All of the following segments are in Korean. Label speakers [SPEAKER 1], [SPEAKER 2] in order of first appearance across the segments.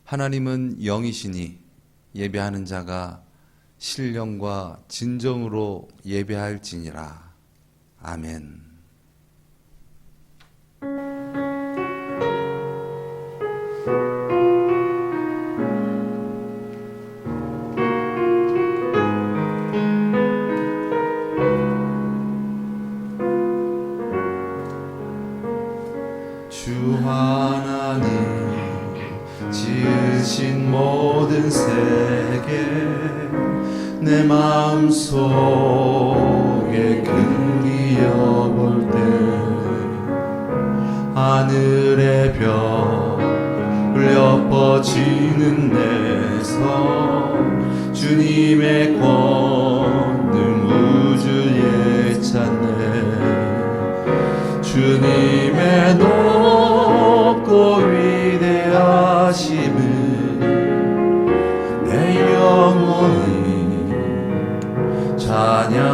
[SPEAKER 1] 하나님은 영이시니 예배하는 자가 신령과 진정으로 예배할지니라. 아멘. 주 하나님 지으신 모든 세계 내 마음속에 그리워볼 때 하늘의 별을 엎어지는 내성 주님의 권능 우주에 찾네. 주님의 높고 위대하심을 내 영혼이 찬양하네.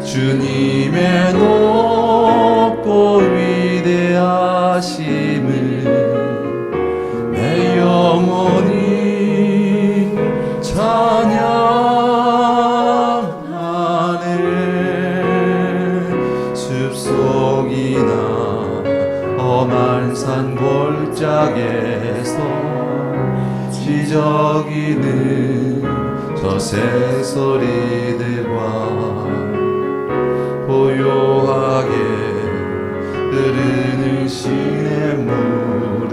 [SPEAKER 1] 주님의 높고 위대하심을 내 영혼이 찬양하네. 숲속이나 험한 산 골짜기에서 지저귀는 저 새소리들과 고요하게 흐르는 시냇물을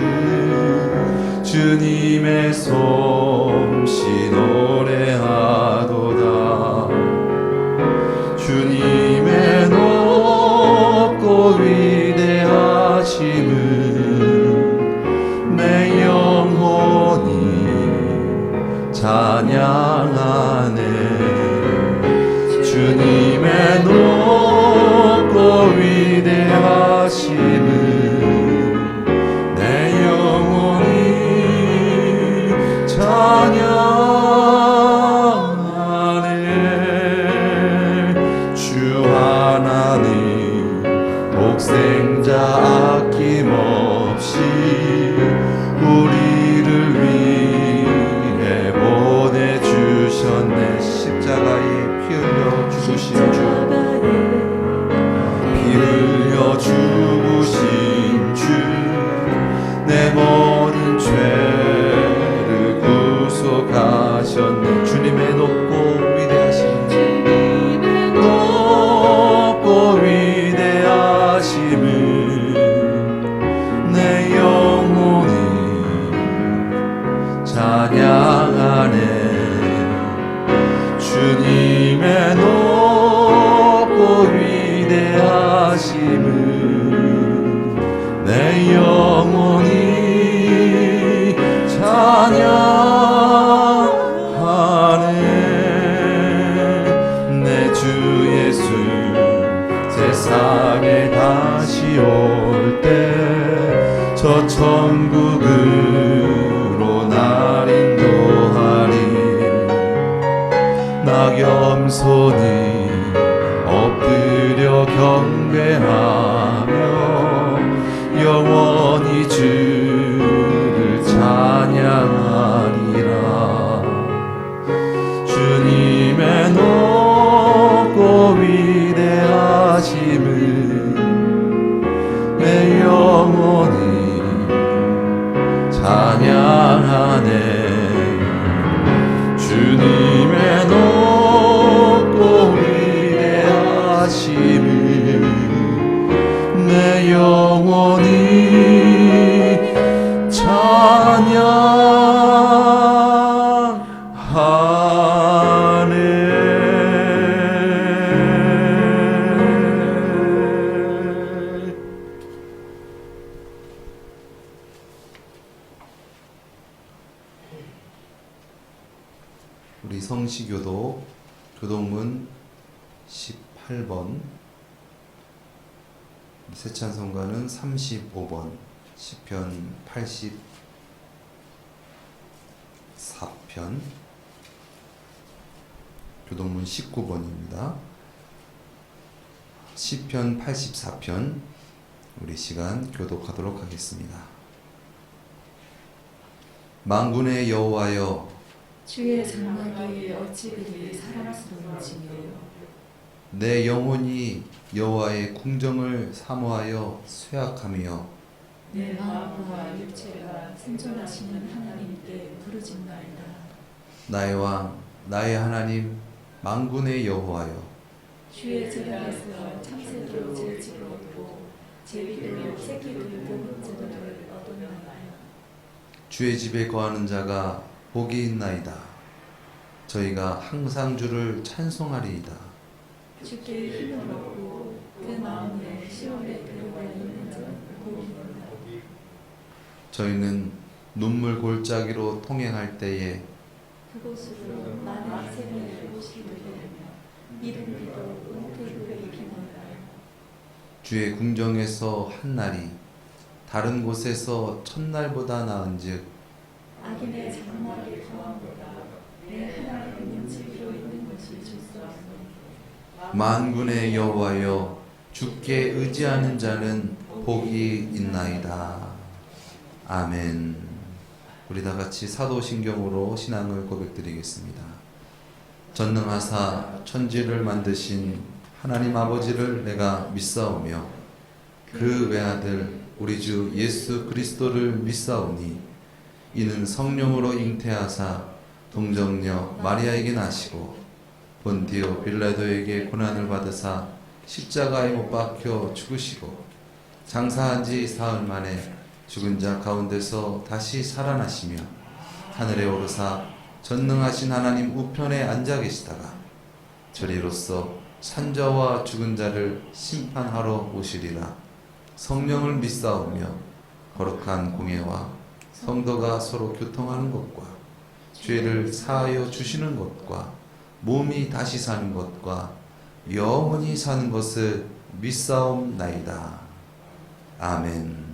[SPEAKER 1] 주님의 솜씨 노래하도다. 주님의 높고 위대하심을 내 영혼이 찬양하네. 주님의 높고 위대하심을 내 영혼이 찬양하네. 주 하나님 독생자 아낌없이 우리를 위해 보내주셨네. 십자가에 피 흘려 죽으신 주, 피 흘려 죽으신 주, 내 모든 죄를 구속하셨네. 주님의 높고 위대하심, 높고 위대하심을 내 영혼이 찬양하네. 주님의 높고 위대하심을 내 영혼이 찬양하네. 내 주 예수 세상에 다시 올 때 저 천국으로 날 인도하리. 나 겸손히 엎드려 경배하며 영원히 주를 찬양하리라. 주님의 높고 위대하심을 내 영혼이 찬양하네. 주님의 높고 위대하심을 내 영혼이 찬양하네. 우리 성시교도 교동문 18번, 새찬송가는 35번, 시편 84편, 교동문 19번입니다. 시편 84편 우리 시간 교독하도록 하겠습니다. 만군의 여호와여,
[SPEAKER 2] 주의 장막이 어찌 그리 사랑스러운지요.
[SPEAKER 1] 내 영혼이 여호와의 궁정을 사모하여 쇠약하며
[SPEAKER 2] 내 마음과 육체가 생존하시는 하나님께 부르짖나이다.
[SPEAKER 1] 나의 왕, 나의 하나님, 만군의 여호와여,
[SPEAKER 2] 주의 제락에서 참새도 질집을 얻고 제비도 새끼도 보금자를 얻었나이다.
[SPEAKER 1] 주의 집에 거하는 자가 복이 있나이다. 저희가 항상 주를 찬송하리이다.
[SPEAKER 2] 주께 힘을 얻고 그 마음에 시온에 들어가 있는 자는 복이 있나이다.
[SPEAKER 1] 저희는 눈물 골짜기로 통행할 때에
[SPEAKER 2] 그곳으로 많은 새를 오시게 되며 이른 비도 은퇴를 비나이다.
[SPEAKER 1] 주의 궁정에서 한 날이 다른 곳에서 첫날보다 나은즉
[SPEAKER 2] 악인의 장막에 거함보다 내 하나님의 집으로 있는 것이 좋사오니
[SPEAKER 1] 만군의 여호와여, 주께 의지하는 자는 복이 있나이다. 아멘. 우리 다 같이 사도신경으로 신앙을 고백드리겠습니다. 전능하사 천지를 만드신 하나님 아버지를 내가 믿사오며 그 외아들 우리 주 예수 그리스도를 믿사오니 이는 성령으로 잉태하사 동정녀 마리아에게 나시고 본디오 빌라도에게 고난을 받으사 십자가에 못 박혀 죽으시고 장사한 지 사흘 만에 죽은 자 가운데서 다시 살아나시며 하늘에 오르사 전능하신 하나님 우편에 앉아 계시다가 저리로서 산자와 죽은 자를 심판하러 오시리라. 성령을 믿사오며 거룩한 공예와 성도가 서로 교통하는 것과 죄를 사하여 주시는 것과 몸이 다시 사는 것과 영원히 사는 것을 믿사옵나이다. 아멘.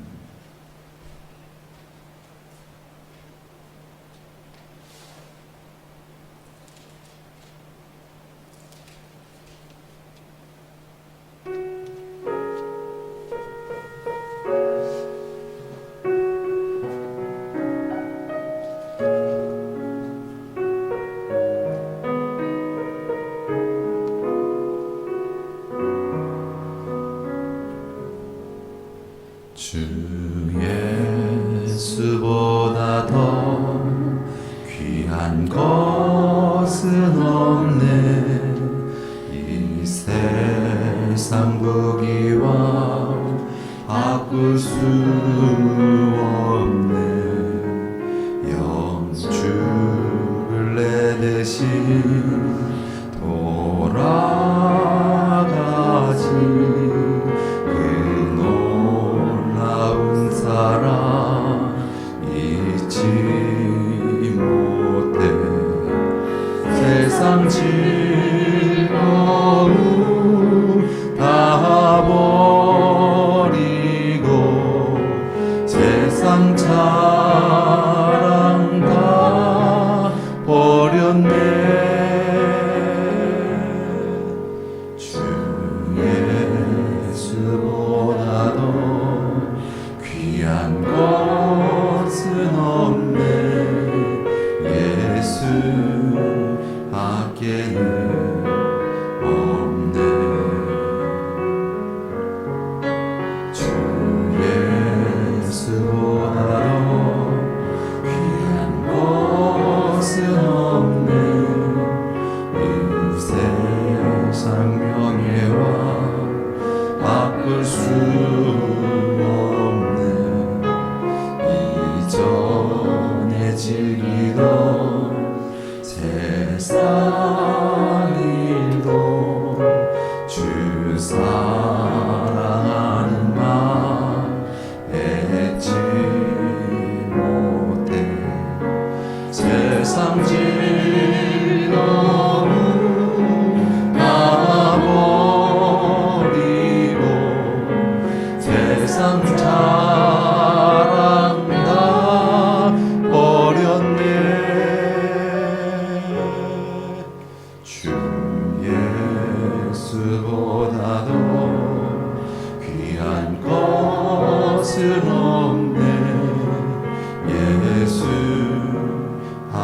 [SPEAKER 1] 주 예수보다 더 귀한 것은 없네. 이 세상 부귀와 바꿀 수 없네. 영주를 내 대신 돌아가지. 사랑 잊지 못해. 세상 즐거움 다 버리고 세상 자랑 다 버렸네. 주 예수보다 더 귀한 것은 없네. 예수 밖에는 없네. 주 예수보다 더 귀한 것은 없네. 이 세상 명예와 바꿀 수 즐기던 세상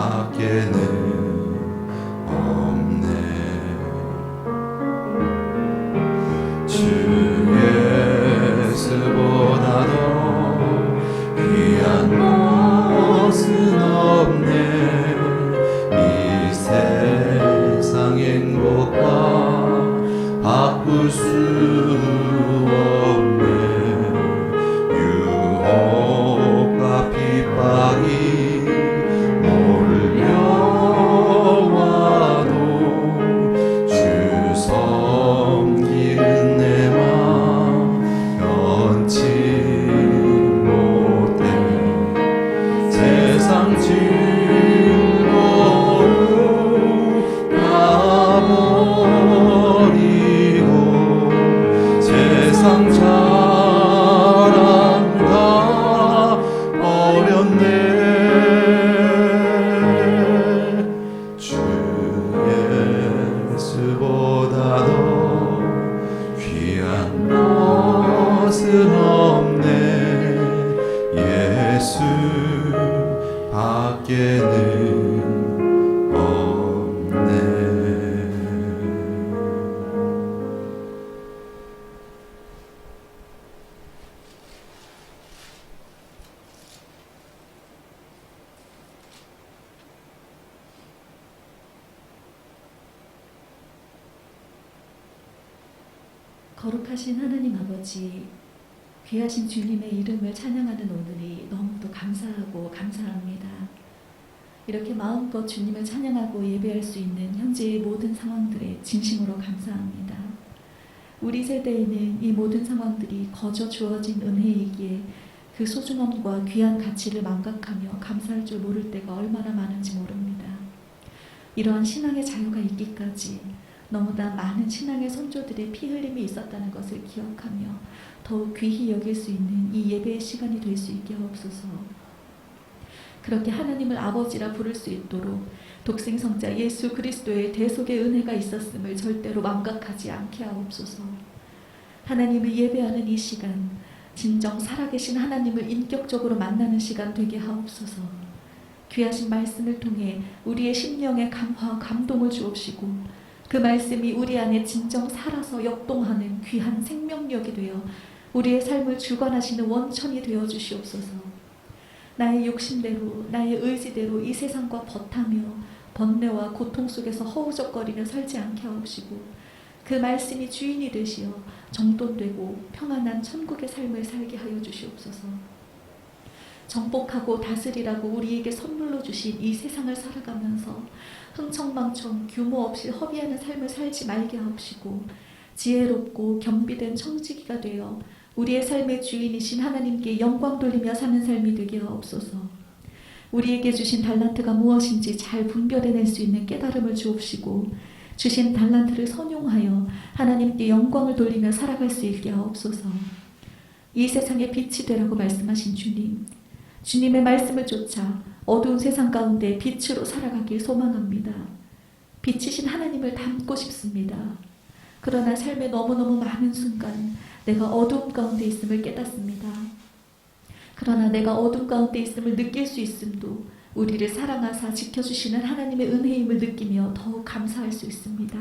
[SPEAKER 1] 밖에는 없네. 주 예수보다도 귀한 것은 없네. 이 세상 행복과 바꿀 수 없네. 유혹과 핍박이 몰려와도 주 섬기는 내 맘 변치 못해. 세상 즐거움 다 버리고 세상 자랑 다 버렸네. 주 예수보다도 귀한 것은 없네. 예수 밖에는 없네.
[SPEAKER 2] 거룩하신 하나님 아버지, 귀하신 주님의 이름을 찬양하는 오늘이 너무도 감사하고 감사합니다. 이렇게 마음껏 주님을 찬양하고 예배할 수 있는 현재의 모든 상황들에 진심으로 감사합니다. 우리 세대에는 이 모든 상황들이 거저 주어진 은혜이기에 그 소중함과 귀한 가치를 망각하며 감사할 줄 모를 때가 얼마나 많은지 모릅니다. 이러한 신앙의 자유가 있기까지 너무나 많은 신앙의 선조들의 피 흘림이 있었다는 것을 기억하며 더욱 귀히 여길 수 있는 이 예배의 시간이 될 수 있게 하옵소서. 그렇게 하나님을 아버지라 부를 수 있도록 독생성자 예수 그리스도의 대속의 은혜가 있었음을 절대로 망각하지 않게 하옵소서. 하나님을 예배하는 이 시간, 진정 살아계신 하나님을 인격적으로 만나는 시간 되게 하옵소서. 귀하신 말씀을 통해 우리의 심령에 감화, 감동을 주옵시고 그 말씀이 우리 안에 진정 살아서 역동하는 귀한 생명력이 되어 우리의 삶을 주관하시는 원천이 되어 주시옵소서. 나의 욕심대로, 나의 의지대로 이 세상과 버타며 번뇌와 고통 속에서 허우적거리며 살지 않게 하옵시고 그 말씀이 주인이 되시어 정돈되고 평안한 천국의 삶을 살게 하여 주시옵소서. 정복하고 다스리라고 우리에게 선물로 주신 이 세상을 살아가면서 흥청망청 규모 없이 허비하는 삶을 살지 말게 하옵시고 지혜롭고 겸비된 청지기가 되어 우리의 삶의 주인이신 하나님께 영광 돌리며 사는 삶이 되게 하옵소서. 우리에게 주신 달란트가 무엇인지 잘 분별해낼 수 있는 깨달음을 주옵시고 주신 달란트를 선용하여 하나님께 영광을 돌리며 살아갈 수 있게 하옵소서. 이 세상의 빛이 되라고 말씀하신 주님, 주님의 말씀을 쫓아 어두운 세상 가운데 빛으로 살아가길 소망합니다. 빛이신 하나님을 닮고 싶습니다. 그러나 삶의 너무너무 많은 순간 내가 어두움 가운데 있음을 깨닫습니다. 그러나 내가 어둠 가운데 있음을 느낄 수 있음도 우리를 사랑하사 지켜주시는 하나님의 은혜임을 느끼며 더욱 감사할 수 있습니다.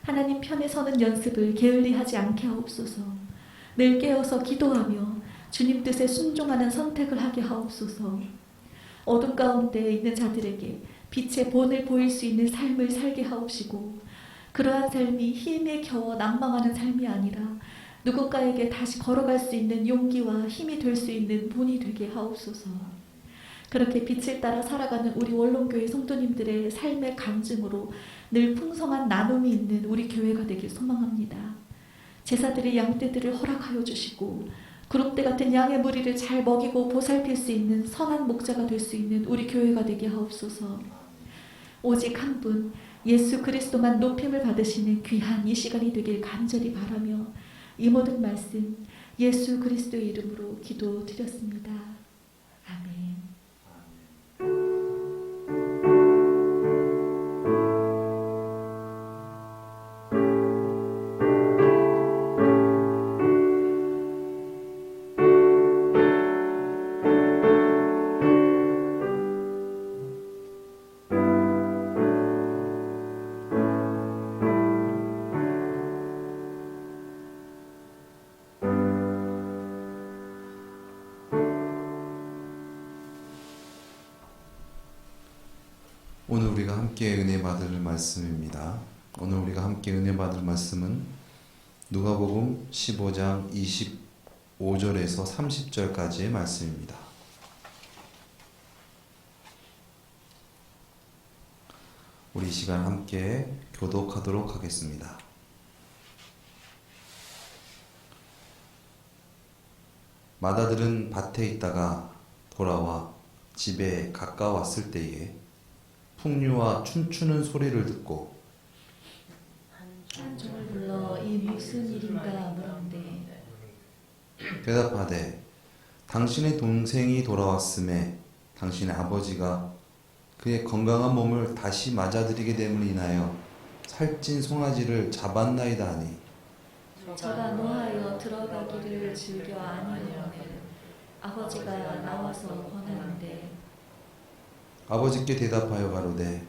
[SPEAKER 2] 하나님 편에 서는 연습을 게을리하지 않게 하옵소서. 늘 깨어서 기도하며 주님 뜻에 순종하는 선택을 하게 하옵소서. 어둠 가운데 있는 자들에게 빛의 본을 보일 수 있는 삶을 살게 하옵시고 그러한 삶이 힘에 겨워 난망하는 삶이 아니라 누군가에게 다시 걸어갈 수 있는 용기와 힘이 될 수 있는 본이 되게 하옵소서. 그렇게 빛을 따라 살아가는 우리 원론교회 성도님들의 삶의 간증으로 늘 풍성한 나눔이 있는 우리 교회가 되길 소망합니다. 제사들의 양떼들을 허락하여 주시고 구름대 같은 양의 무리를 잘 먹이고 보살필 수 있는 선한 목자가 될 수 있는 우리 교회가 되게 하옵소서. 오직 한 분 예수 그리스도만 높임을 받으시는 귀한 이 시간이 되길 간절히 바라며 이 모든 말씀 예수 그리스도의 이름으로 기도드렸습니다. 아멘.
[SPEAKER 1] 오늘 우리가 함께 은혜 받을 말씀입니다. 오늘 우리가 함께 은혜 받을 말씀은 누가복음 15장 25절에서 30절까지의 말씀입니다. 우리 이 시간 함께 교독하도록 하겠습니다. 마다들은 밭에 있다가 돌아와 집에 가까웠을 때에 풍류와 춤추는 소리를 듣고
[SPEAKER 2] 한 종을 불러 이 무슨 일인가 물었는데
[SPEAKER 1] 대답하되 당신의 동생이 돌아왔음에 당신의 아버지가 그의 건강한 몸을 다시 맞아들이게 됨을 인하여 살찐 송아지를 잡았나이다 하니
[SPEAKER 2] 저가 노하여 들어가기를 즐겨 아니하거늘 아버지가 나와서 권하는데
[SPEAKER 1] 아버지께 대답하여 가로되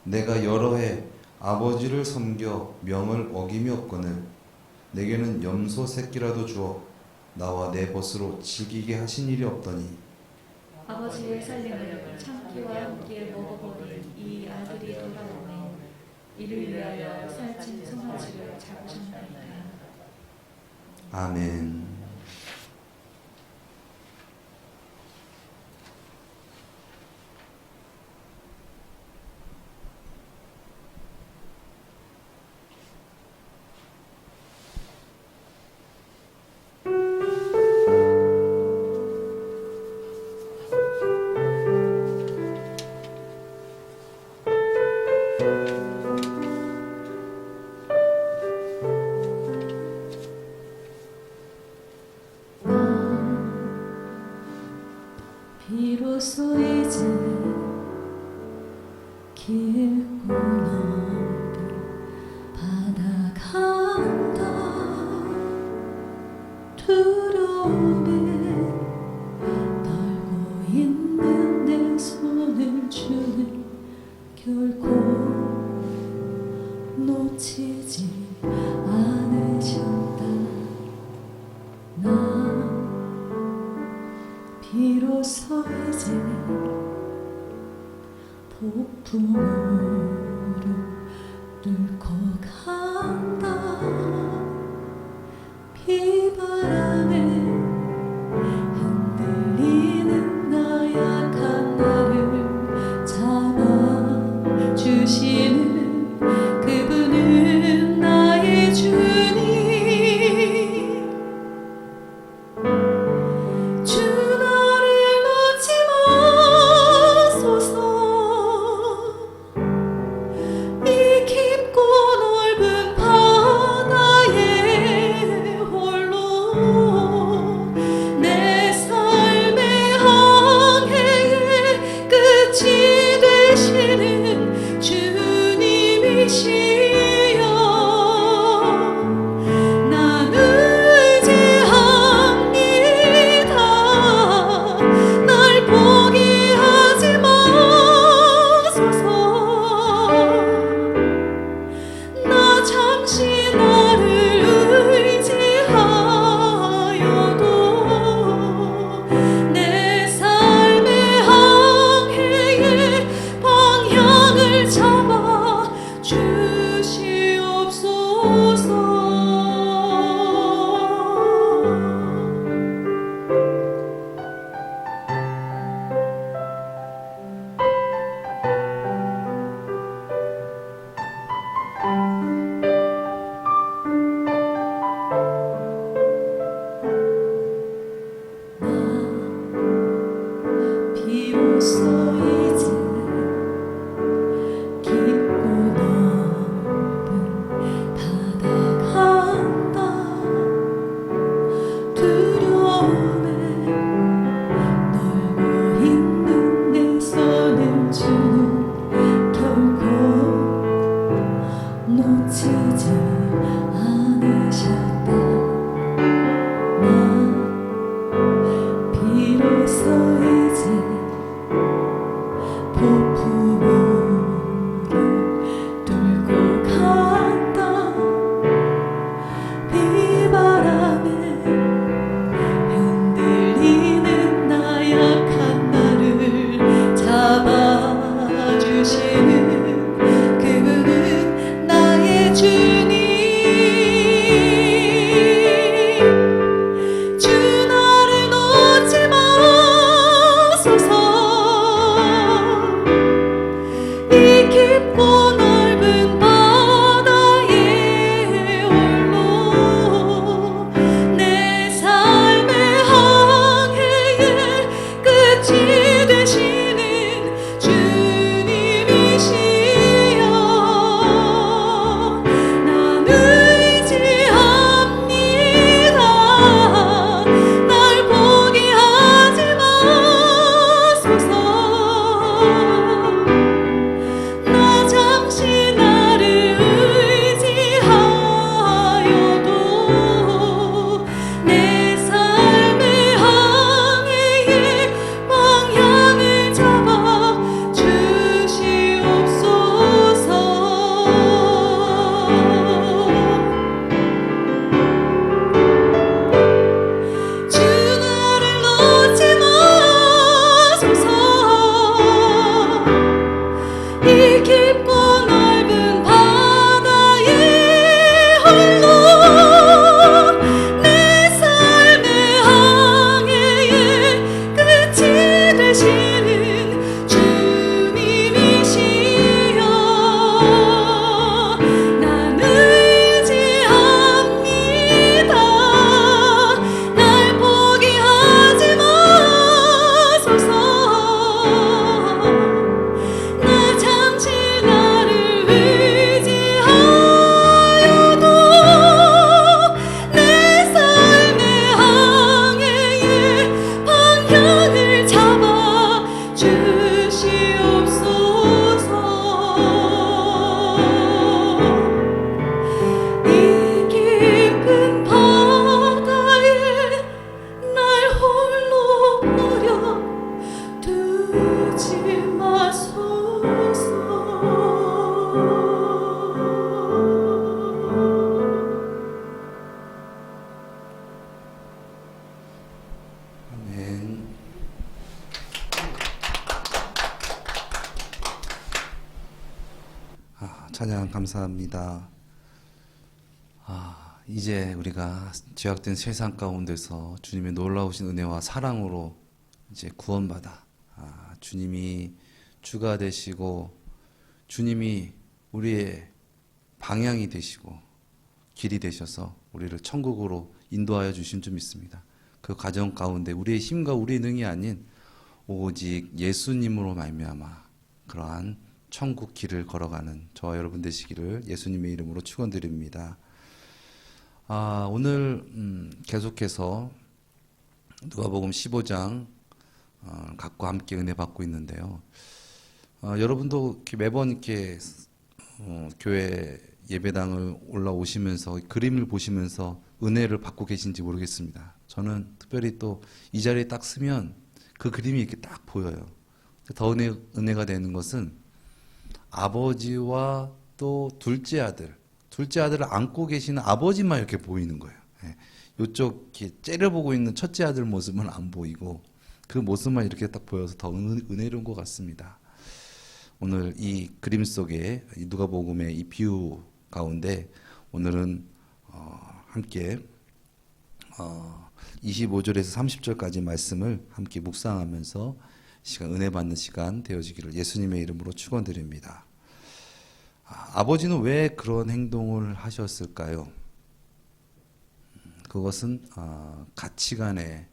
[SPEAKER 1] 내가 여러 해 아버지를 섬겨 명을 어김이 없거늘 내게는 염소 새끼라도 주어 나와 내 벗으로 즐기게 하신 일이 없더니
[SPEAKER 2] 아버지의 살림을 참기와 함께 먹어버린 이 아들이 돌아오매 이를 위하여 살찐 송아지를 잡으셨나이다.
[SPEAKER 1] 아멘.
[SPEAKER 2] 비로소 이제 깊고 넓은 바다간다 두려움에 떨고 있는 내 손을 주는 결코 놓치지 않으셨다. 나 비로소 이제 폭풍우를 뚫고 간다. 비바람에 흔들리는 나약한 나를 잡아주시는 그분은 나의 주님. 주시
[SPEAKER 1] 찬양 감사합니다. 이제 우리가 죄악된 세상 가운데서 주님의 놀라우신 은혜와 사랑으로 이제 구원받아 주님이 주가 되시고 주님이 우리의 방향이 되시고 길이 되셔서 우리를 천국으로 인도하여 주신 줄 믿습니다. 그 과정 가운데 우리의 힘과 우리의 능이 아닌 오직 예수님으로 말미암아 그러한 천국 길을 걸어가는 저와 여러분 되시기를 예수님의 이름으로 축원드립니다. 오늘 계속해서 누가복음 15장 각과 함께 은혜 받고 있는데요. 여러분도 이렇게 매번 이렇게 교회 예배당을 올라오시면서 그림을 보시면서 은혜를 받고 계신지 모르겠습니다. 저는 특별히 또 이 자리에 딱 서면 그 그림이 이렇게 딱 보여요. 더 은혜가 되는 것은 아버지와 또 둘째 아들을 안고 계시는 아버지만 이렇게 보이는 거예요. 이쪽 이렇게 째려보고 있는 첫째 아들 모습은 안 보이고 그 모습만 이렇게 딱 보여서 더 은혜로운 것 같습니다. 오늘 이 그림 속에 누가복음의 이 비유 가운데 오늘은 함께 25절에서 30절까지 말씀을 함께 묵상하면서 은혜 받는 시간 되어지기를 예수님의 이름으로 축원드립니다. 아버지는 왜 그런 행동을 하셨을까요? 그것은 가치관의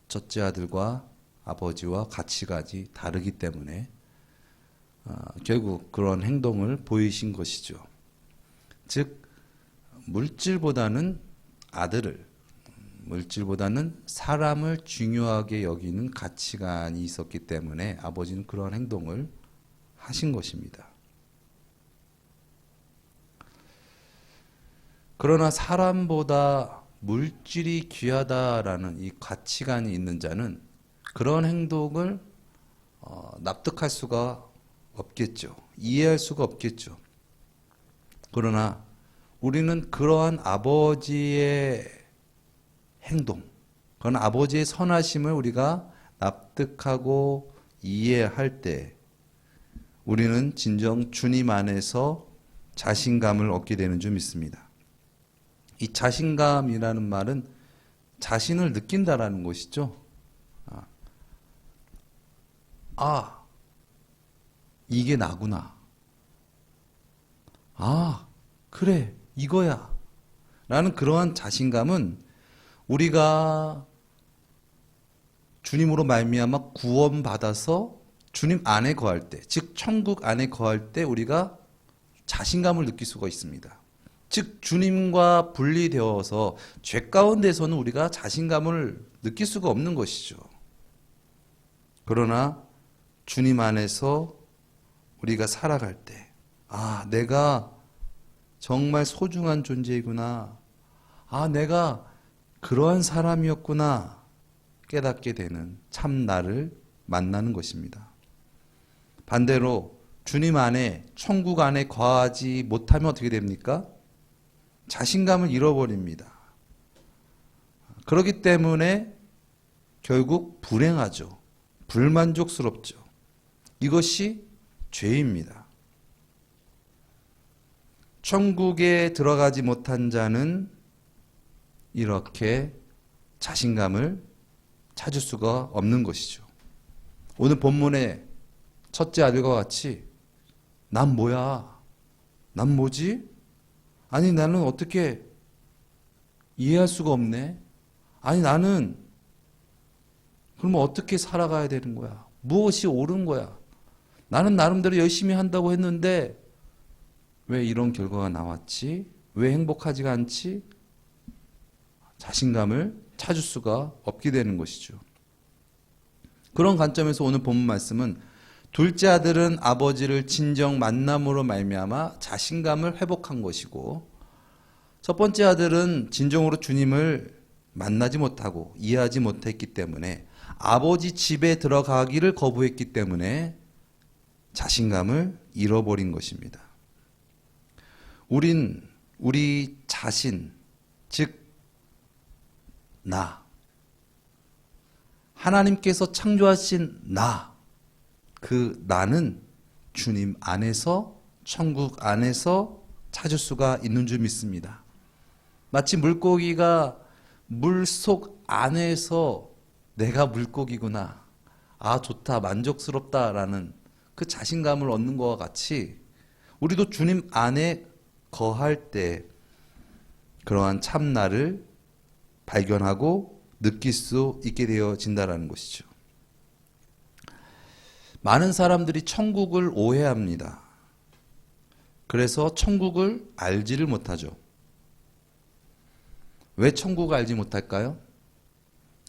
[SPEAKER 1] 첫째 아들과 아버지와 가치관이 다르기 때문에 결국 그런 행동을 보이신 것이죠. 즉 물질보다는 사람을 중요하게 여기는 가치관이 있었기 때문에 아버지는 그런 행동을 하신 것입니다. 그러나 사람보다 물질이 귀하다라는 이 가치관이 있는 자는 그런 행동을 납득할 수가 없겠죠. 이해할 수가 없겠죠. 그러나 우리는 그러한 아버지의 행동, 그런 아버지의 선하심을 우리가 납득하고 이해할 때 우리는 진정 주님 안에서 자신감을 얻게 되는 줄 믿습니다. 이 자신감이라는 말은 자신을 느낀다라는 것이죠. 이게 나구나. 그래, 이거야. 라는 그러한 자신감은 우리가 주님으로 말미암아 구원받아서 주님 안에 거할 때, 즉 천국 안에 거할 때 우리가 자신감을 느낄 수가 있습니다. 즉 주님과 분리되어서 죄 가운데서는 우리가 자신감을 느낄 수가 없는 것이죠. 그러나 주님 안에서 우리가 살아갈 때 내가 정말 소중한 존재이구나. 내가 그러한 사람이었구나 깨닫게 되는 참 나를 만나는 것입니다. 반대로 주님 안에 천국 안에 거하지 못하면 어떻게 됩니까? 자신감을 잃어버립니다. 그렇기 때문에 결국 불행하죠. 불만족스럽죠. 이것이 죄입니다. 천국에 들어가지 못한 자는 이렇게 자신감을 찾을 수가 없는 것이죠. 오늘 본문의 첫째 아들과 같이 난 뭐야? 난 뭐지? 아니 나는 어떻게 이해할 수가 없네? 아니 나는 그러면 어떻게 살아가야 되는 거야? 무엇이 옳은 거야? 나는 나름대로 열심히 한다고 했는데 왜 이런 결과가 나왔지? 왜 행복하지가 않지? 자신감을 찾을 수가 없게 되는 것이죠. 그런 관점에서 오늘 본문 말씀은 둘째 아들은 아버지를 진정 만남으로 말미암아 자신감을 회복한 것이고 첫 번째 아들은 진정으로 주님을 만나지 못하고 이해하지 못했기 때문에 아버지 집에 들어가기를 거부했기 때문에 자신감을 잃어버린 것입니다. 우리 자신, 즉 나, 하나님께서 창조하신 나, 그 나는 주님 안에서 천국 안에서 찾을 수가 있는 줄 믿습니다. 마치 물고기가 물속 안에서 내가 물고기구나, 아 좋다, 만족스럽다라는 그 자신감을 얻는 것과 같이 우리도 주님 안에 거할 때 그러한 참나를 발견하고 느낄 수 있게 되어진다는 것이죠. 많은 사람들이 천국을 오해합니다. 그래서 천국을 알지를 못하죠. 왜 천국을 알지 못할까요?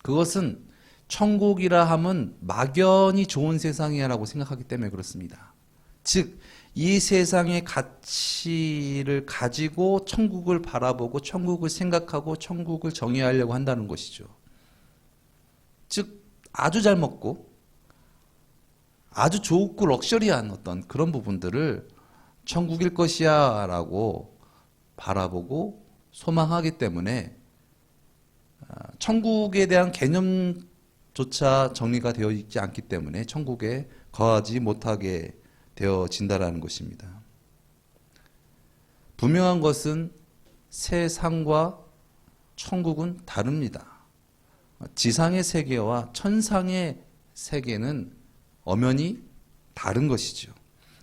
[SPEAKER 1] 그것은 천국이라 함은 막연히 좋은 세상이라고 생각하기 때문에 그렇습니다. 즉, 이 세상의 가치를 가지고 천국을 바라보고 천국을 생각하고 천국을 정의하려고 한다는 것이죠. 즉, 아주 잘 먹고 아주 좋고 럭셔리한 어떤 그런 부분들을 천국일 것이야 라고 바라보고 소망하기 때문에 천국에 대한 개념조차 정리가 되어 있지 않기 때문에 천국에 거하지 못하게 되어진다라는 것입니다. 분명한 것은 세상과 천국은 다릅니다. 지상의 세계와 천상의 세계는 엄연히 다른 것이죠.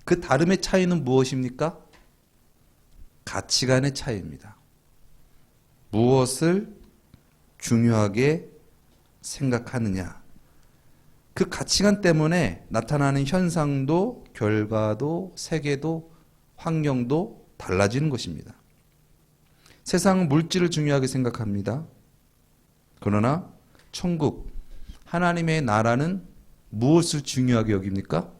[SPEAKER 1] 그 다름의 차이는 무엇입니까? 가치관의 차이입니다. 무엇을 중요하게 생각하느냐. 그 가치관 때문에 나타나는 현상도 결과도 세계도 환경도 달라지는 것입니다. 세상은 물질을 중요하게 생각합니다. 그러나 천국, 하나님의 나라는 무엇을 중요하게 여깁니까?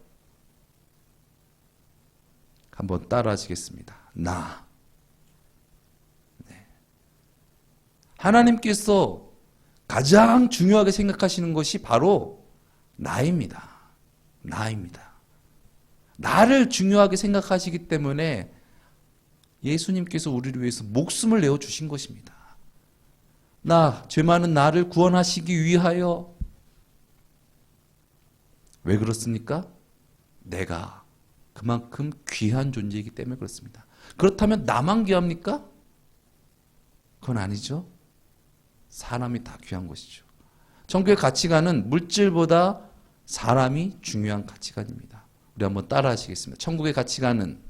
[SPEAKER 1] 한번 따라 하시겠습니다. 나. 네. 하나님께서 가장 중요하게 생각하시는 것이 바로 나입니다. 나입니다. 나를 중요하게 생각하시기 때문에 예수님께서 우리를 위해서 목숨을 내어주신 것입니다. 죄 많은 나를 구원하시기 위하여. 왜 그렇습니까? 내가 그만큼 귀한 존재이기 때문에 그렇습니다. 그렇다면 나만 귀합니까? 그건 아니죠. 사람이 다 귀한 것이죠. 천국의 가치관은 물질보다 사람이 중요한 가치관입니다. 우리 한번 따라 하시겠습니다. 천국의 가치관은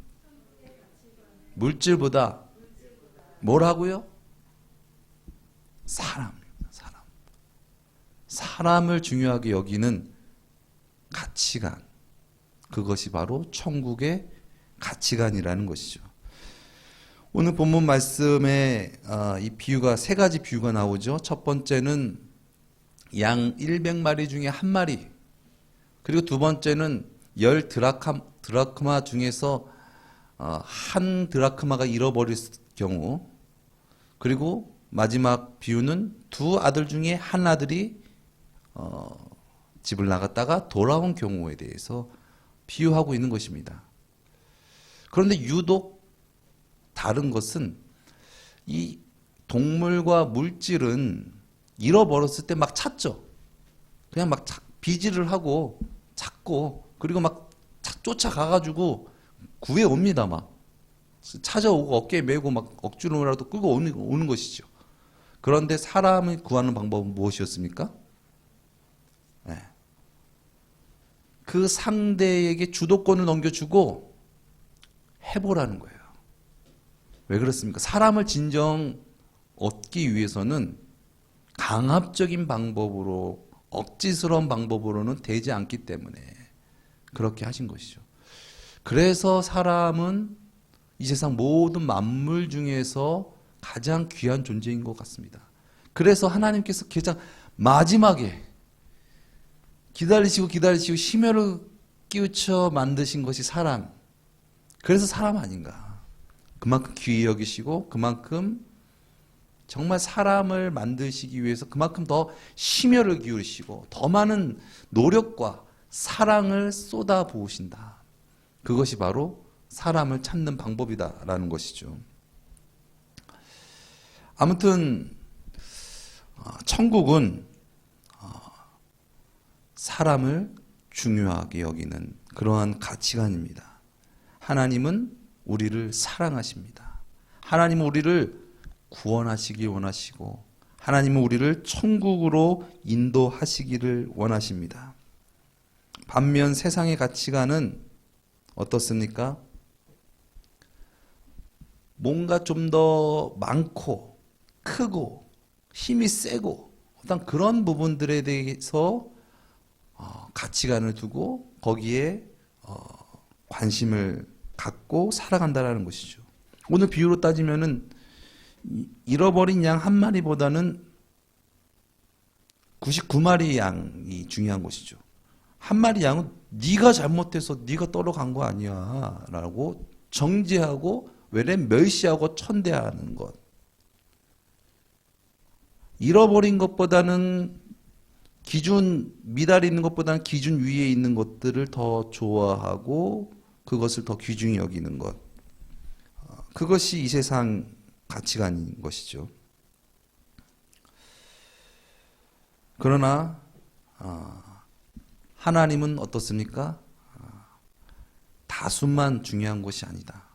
[SPEAKER 1] 물질보다 뭐라고요? 사람입니다. 사람. 사람을 중요하게 여기는 가치관. 그것이 바로 천국의 가치관이라는 것이죠. 오늘 본문 말씀에 이 비유가 세 가지 비유가 나오죠. 첫 번째는 양 100마리 중에 한 마리, 그리고 두 번째는 10 드라크마 중에서 한 드라크마가 잃어버릴 경우, 그리고 마지막 비유는 두 아들 중에 한 아들이 집을 나갔다가 돌아온 경우에 대해서 비유하고 있는 것입니다. 그런데 유독 다른 것은 이 동물과 물질은 잃어버렸을 때 막 찾죠. 그냥 막 비질을 하고 찾고, 그리고 막 쫓아가가지고 구해옵니다. 막 찾아오고 어깨에 메고 막 억지로라도 끌고 오는 것이죠. 그런데 사람을 구하는 방법은 무엇이었습니까? 네. 그 상대에게 주도권을 넘겨주고 해보라는 거예요. 왜 그렇습니까? 사람을 진정 얻기 위해서는 강압적인 방법으로, 억지스러운 방법으로는 되지 않기 때문에 그렇게 하신 것이죠. 그래서 사람은 이 세상 모든 만물 중에서 가장 귀한 존재인 것 같습니다. 그래서 하나님께서 가장 마지막에 기다리시고 심혈을 끼우쳐 만드신 것이 사람. 그래서 사람 아닌가. 그만큼 귀히 여기시고 그만큼 정말 사람을 만드시기 위해서 그만큼 더 심혈을 기울이시고 더 많은 노력과 사랑을 쏟아 부으신다. 그것이 바로 사람을 찾는 방법이다라는 것이죠. 아무튼 천국은 사람을 중요하게 여기는 그러한 가치관입니다. 하나님은 우리를 사랑하십니다. 하나님은 우리를 구원하시기 원하시고 하나님은 우리를 천국으로 인도하시기를 원하십니다. 반면 세상의 가치관은 어떻습니까? 뭔가 좀 더 많고 크고 힘이 세고 어떤 그런 부분들에 대해서 가치관을 두고 거기에 관심을 갖고 살아간다는 것이죠. 오늘 비유로 따지면은 잃어버린 양 한 마리보다는 99마리 양이 중요한 것이죠. 한 마리 양은 네가 잘못해서 네가 떨어간 거 아니야 라고 정죄하고 외래 멸시하고 천대하는 것. 잃어버린 것보다는 미달이 있는 것보다는 기준 위에 있는 것들을 더 좋아하고 그것을 더 귀중히 여기는 것. 그것이 이 세상 가치관인 것이죠. 그러나 하나님은 어떻습니까? 다수만 중요한 것이 아니다.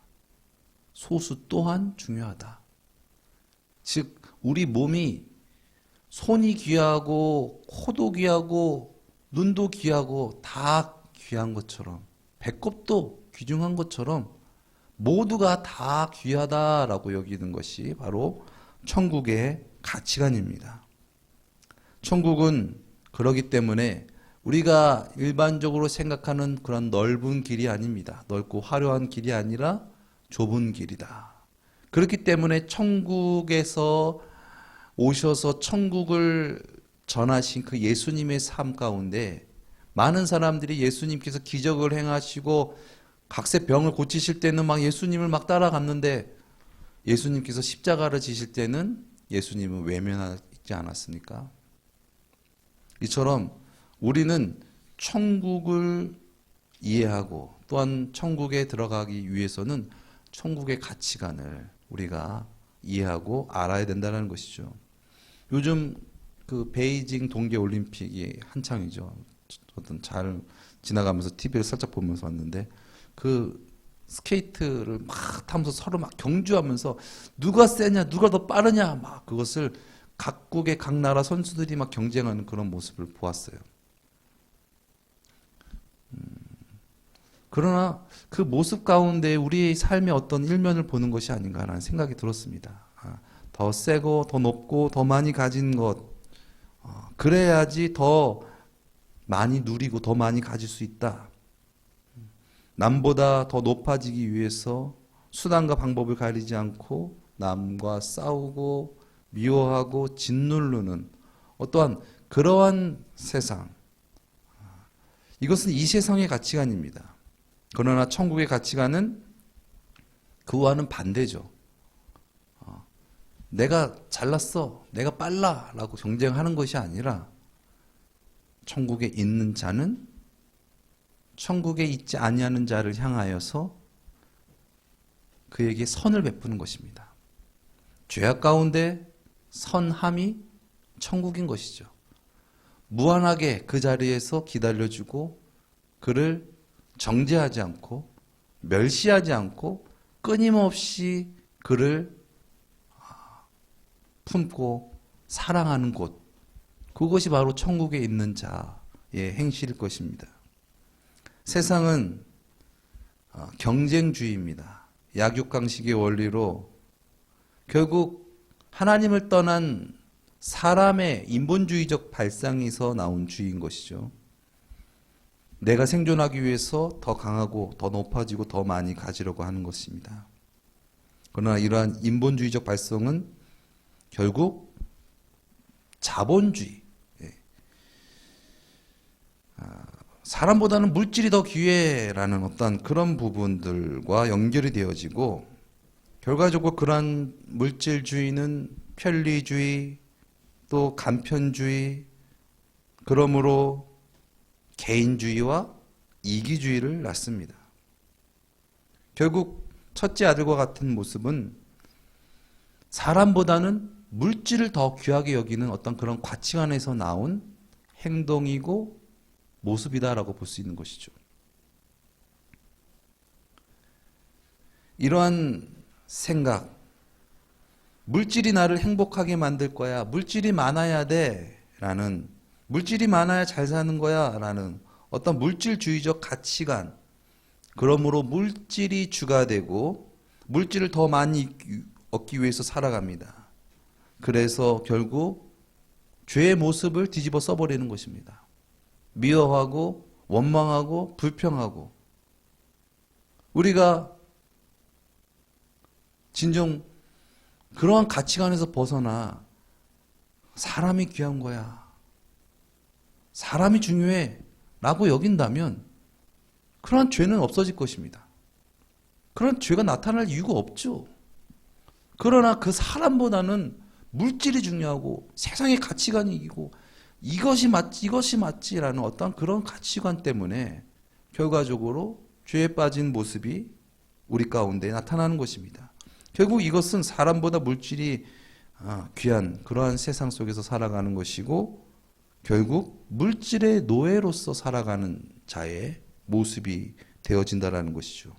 [SPEAKER 1] 소수 또한 중요하다. 즉 우리 몸이 손이 귀하고 코도 귀하고 눈도 귀하고 다 귀한 것처럼 배꼽도 귀중한 것처럼 모두가 다 귀하다라고 여기는 것이 바로 천국의 가치관입니다. 천국은 그러기 때문에 우리가 일반적으로 생각하는 그런 넓은 길이 아닙니다. 넓고 화려한 길이 아니라 좁은 길이다. 그렇기 때문에 천국에서 오셔서 천국을 전하신 그 예수님의 삶 가운데 많은 사람들이 예수님께서 기적을 행하시고 각세 병을 고치실 때는 막 예수님을 막 따라갔는데 예수님께서 십자가를 지실 때는 예수님은 외면하지 않았습니까? 이처럼 우리는 천국을 이해하고 또한 천국에 들어가기 위해서는 천국의 가치관을 우리가 이해하고 알아야 된다는 것이죠. 요즘 그 베이징 동계올림픽이 한창이죠. 어떤 잘 지나가면서 TV를 살짝 보면서 왔는데 그 스케이트를 막 타면서 서로 막 경주하면서 누가 세냐, 누가 더 빠르냐 막 그것을 각국의 각 나라 선수들이 막 경쟁하는 그런 모습을 보았어요. 그러나 그 모습 가운데 우리의 삶의 어떤 일면을 보는 것이 아닌가라는 생각이 들었습니다. 더 세고 더 높고 더 많이 가진 것, 그래야지 더 많이 누리고 더 많이 가질 수 있다. 남보다 더 높아지기 위해서 수단과 방법을 가리지 않고 남과 싸우고 미워하고 짓누르는 어떠한 그러한 세상. 이것은 이 세상의 가치관입니다. 그러나 천국의 가치관은 그와는 반대죠. 내가 잘났어, 내가 빨라 라고 경쟁하는 것이 아니라 천국에 있는 자는 천국에 있지 아니하는 자를 향하여서 그에게 선을 베푸는 것입니다. 죄악 가운데 선함이 천국인 것이죠. 무한하게 그 자리에서 기다려주고 그를 정죄하지 않고 멸시하지 않고 끊임없이 그를 품고 사랑하는 곳, 그것이 바로 천국에 있는 자의 행실일 것입니다. 세상은 경쟁주의입니다. 약육강식의 원리로 결국 하나님을 떠난 사람의 인본주의적 발상에서 나온 주의인 것이죠. 내가 생존하기 위해서 더 강하고 더 높아지고 더 많이 가지려고 하는 것입니다. 그러나 이러한 인본주의적 발성은 결국 자본주의, 사람보다는 물질이 더 귀해라는 어떤 그런 부분들과 연결이 되어지고 결과적으로 그러한 물질주의는 편리주의 또 간편주의, 그러므로 개인주의와 이기주의를 낳습니다. 결국 첫째 아들과 같은 모습은 사람보다는 물질을 더 귀하게 여기는 어떤 그런 가치관에서 나온 행동이고 모습이다라고 볼 수 있는 것이죠. 이러한 생각, 물질이 나를 행복하게 만들 거야, 물질이 많아야 돼 라는, 물질이 많아야 잘 사는 거야 라는 어떤 물질주의적 가치관, 그러므로 물질이 주가 되고 물질을 더 많이 얻기 위해서 살아갑니다. 그래서 결국 죄의 모습을 뒤집어 써버리는 것입니다. 미워하고 원망하고 불평하고, 우리가 진정 그러한 가치관에서 벗어나 사람이 귀한 거야, 사람이 중요해 라고 여긴다면 그러한 죄는 없어질 것입니다. 그런 죄가 나타날 이유가 없죠. 그러나 그 사람보다는 물질이 중요하고 세상의 가치관이 이기고 이것이 맞지라는 어떤 그런 가치관 때문에 결과적으로 죄에 빠진 모습이 우리 가운데 나타나는 것입니다. 결국 이것은 사람보다 물질이 귀한 그러한 세상 속에서 살아가는 것이고, 결국 물질의 노예로서 살아가는 자의 모습이 되어진다라는 것이죠.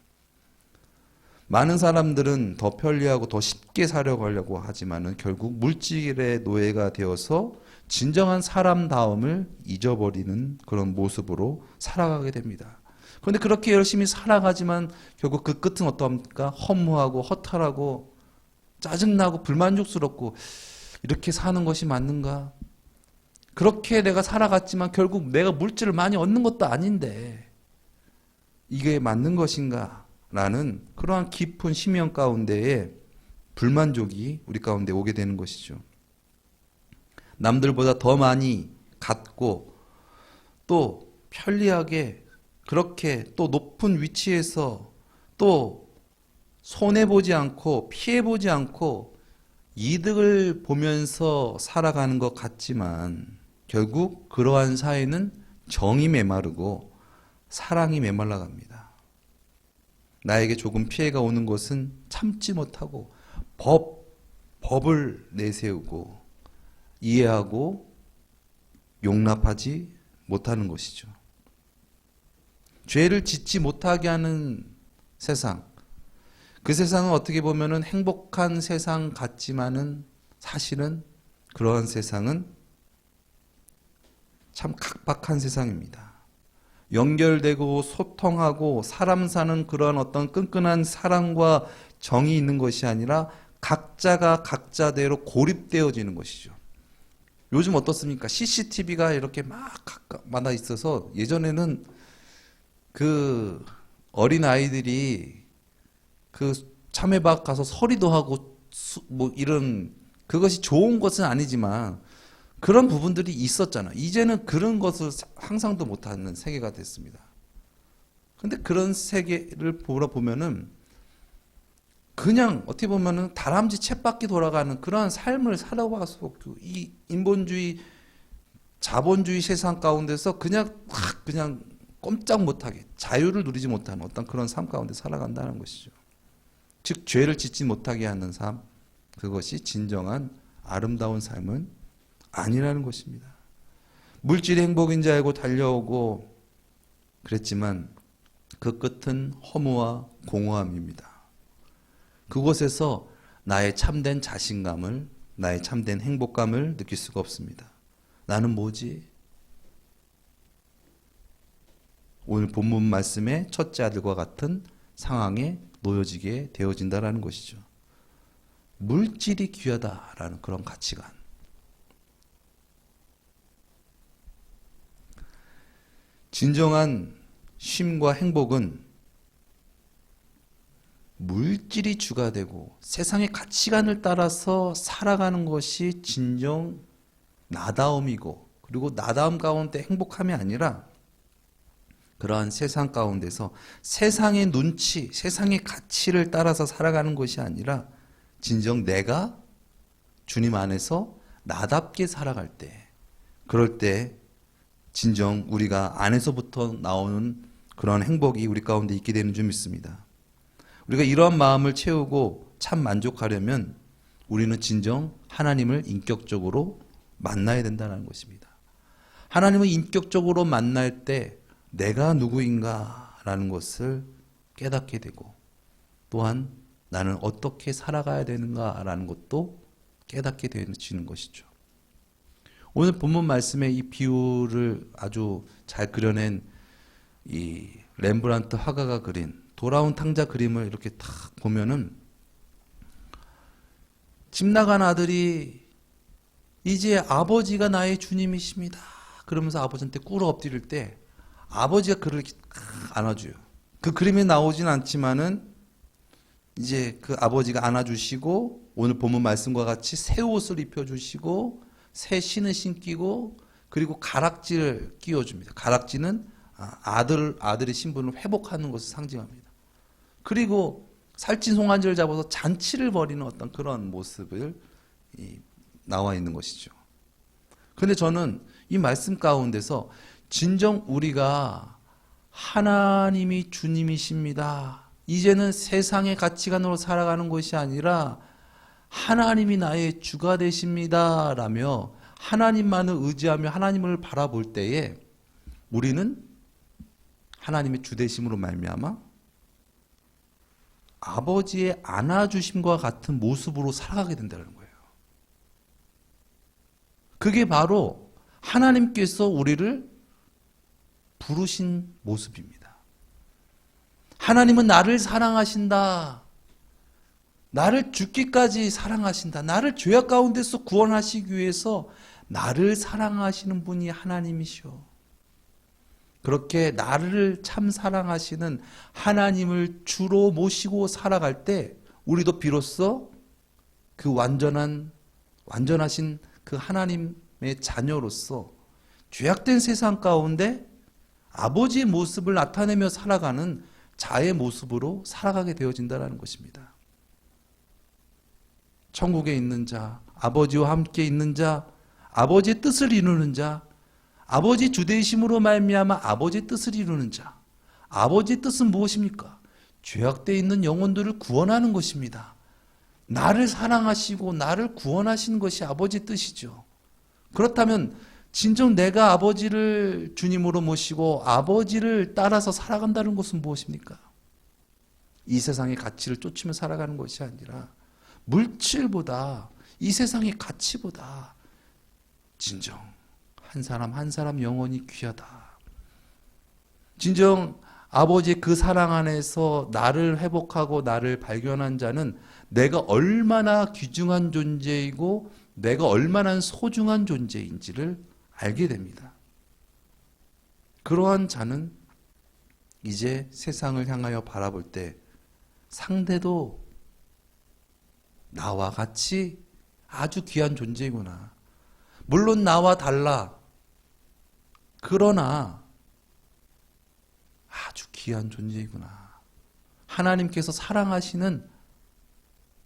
[SPEAKER 1] 많은 사람들은 더 편리하고 더 쉽게 살려고 하려고 하지만은 결국 물질의 노예가 되어서 진정한 사람다움을 잊어버리는 그런 모습으로 살아가게 됩니다. 그런데 그렇게 열심히 살아가지만 결국 그 끝은 어떠합니까? 허무하고 허탈하고 짜증나고 불만족스럽고, 이렇게 사는 것이 맞는가? 그렇게 내가 살아갔지만 결국 내가 물질을 많이 얻는 것도 아닌데 이게 맞는 것인가? 라는 그러한 깊은 심령 가운데에 불만족이 우리 가운데 오게 되는 것이죠. 남들보다 더 많이 갖고 또 편리하게 그렇게 또 높은 위치에서 또 손해보지 않고 피해보지 않고 이득을 보면서 살아가는 것 같지만 결국 그러한 사회는 정이 메마르고 사랑이 메말라 갑니다. 나에게 조금 피해가 오는 것은 참지 못하고 법을 내세우고 이해하고 용납하지 못하는 것이죠. 죄를 짓지 못하게 하는 세상, 그 세상은 어떻게 보면은 행복한 세상 같지만은 사실은 그러한 세상은 참 각박한 세상입니다. 연결되고 소통하고 사람 사는 그러한 어떤 끈끈한 사랑과 정이 있는 것이 아니라 각자가 각자대로 고립되어지는 것이죠. 요즘 어떻습니까? CCTV가 이렇게 막 각마다 있어서 예전에는 그 어린 아이들이 그 참외밭 가서 서리도 하고 뭐 이런, 그것이 좋은 것은 아니지만 그런 부분들이 있었잖아. 이제는 그런 것을 상상도 못하는 세계가 됐습니다. 근데 그런 세계를 보면은 그냥 어떻게 보면은 다람쥐 쳇바퀴 돌아가는 그러한 삶을 살아와서 이 인본주의 자본주의 세상 가운데서 그냥 꼼짝 못하게 자유를 누리지 못하는 어떤 그런 삶 가운데 살아간다는 것이죠. 즉 죄를 짓지 못하게 하는 삶, 그것이 진정한 아름다운 삶은 아니라는 것입니다. 물질이 행복인 줄 알고 달려오고 그랬지만 그 끝은 허무와 공허함입니다. 그곳에서 나의 참된 자신감을, 나의 참된 행복감을 느낄 수가 없습니다. 나는 뭐지? 오늘 본문 말씀의 첫째 아들과 같은 상황에 놓여지게 되어진다라는 것이죠. 물질이 귀하다라는 그런 가치관. 진정한 쉼과 행복은 물질이 주가 되고 세상의 가치관을 따라서 살아가는 것이 진정 나다움이고, 그리고 나다움 가운데 행복함이 아니라 그러한 세상 가운데서 세상의 눈치, 세상의 가치를 따라서 살아가는 것이 아니라 진정 내가 주님 안에서 나답게 살아갈 때, 그럴 때 진정 우리가 안에서부터 나오는 그런 행복이 우리 가운데 있게 되는 줄 믿습니다. 우리가 이러한 마음을 채우고 참 만족하려면 우리는 진정 하나님을 인격적으로 만나야 된다는 것입니다. 하나님을 인격적으로 만날 때 내가 누구인가 라는 것을 깨닫게 되고, 또한 나는 어떻게 살아가야 되는가라는 것도 깨닫게 되어지는 것이죠. 오늘 본문 말씀의 이 비유를 아주 잘 그려낸 이 렘브란트 화가가 그린 돌아온 탕자 그림을 이렇게 탁 보면은 집 나간 아들이 이제 아버지가 나의 주님이십니다. 그러면서 아버지한테 꿇어 엎드릴 때 아버지가 그를 이렇게 안아줘요. 그 그림에 나오진 않지만은 이제 그 아버지가 안아주시고 오늘 본문 말씀과 같이 새 옷을 입혀주시고 새 신을 신기고 그리고 가락지를 끼워줍니다. 가락지는 아들의 신분을 회복하는 것을 상징합니다. 그리고 살찐 송아지를 잡아서 잔치를 벌이는 어떤 그런 모습을 나와 있는 것이죠. 그런데 저는 이 말씀 가운데서 진정 우리가 하나님이 주님이십니다. 이제는 세상의 가치관으로 살아가는 것이 아니라 하나님이 나의 주가 되십니다. 라며 하나님만을 의지하며 하나님을 바라볼 때에 우리는 하나님의 주되심으로 말미암아 아버지의 안아주심과 같은 모습으로 살아가게 된다는 거예요. 그게 바로 하나님께서 우리를 부르신 모습입니다. 하나님은 나를 사랑하신다. 나를 죽기까지 사랑하신다. 나를 죄악 가운데서 구원하시기 위해서 나를 사랑하시는 분이 하나님이시오. 그렇게 나를 참 사랑하시는 하나님을 주로 모시고 살아갈 때 우리도 비로소 그 완전하신 그 하나님의 자녀로서 죄악된 세상 가운데 아버지의 모습을 나타내며 살아가는 자의 모습으로 살아가게 되어진다는 것입니다. 천국에 있는 자, 아버지와 함께 있는 자, 아버지의 뜻을 이루는 자, 아버지 주되심으로 말미암아 아버지의 뜻을 이루는 자. 아버지의 뜻은 무엇입니까? 죄악되어 있는 영혼들을 구원하는 것입니다. 나를 사랑하시고 나를 구원하시는 것이 아버지의 뜻이죠. 그렇다면 진정 내가 아버지를 주님으로 모시고 아버지를 따라서 살아간다는 것은 무엇입니까? 이 세상의 가치를 쫓으며 살아가는 것이 아니라 물질보다 이 세상의 가치보다 진정 한 사람 한 사람 영혼이 귀하다. 진정 아버지의 그 사랑 안에서 나를 회복하고 나를 발견한 자는 내가 얼마나 귀중한 존재이고 내가 얼마나 소중한 존재인지를 알게 됩니다. 그러한 자는 이제 세상을 향하여 바라볼 때 상대도 나와 같이 아주 귀한 존재이구나. 물론 나와 달라. 그러나 아주 귀한 존재이구나. 하나님께서 사랑하시는,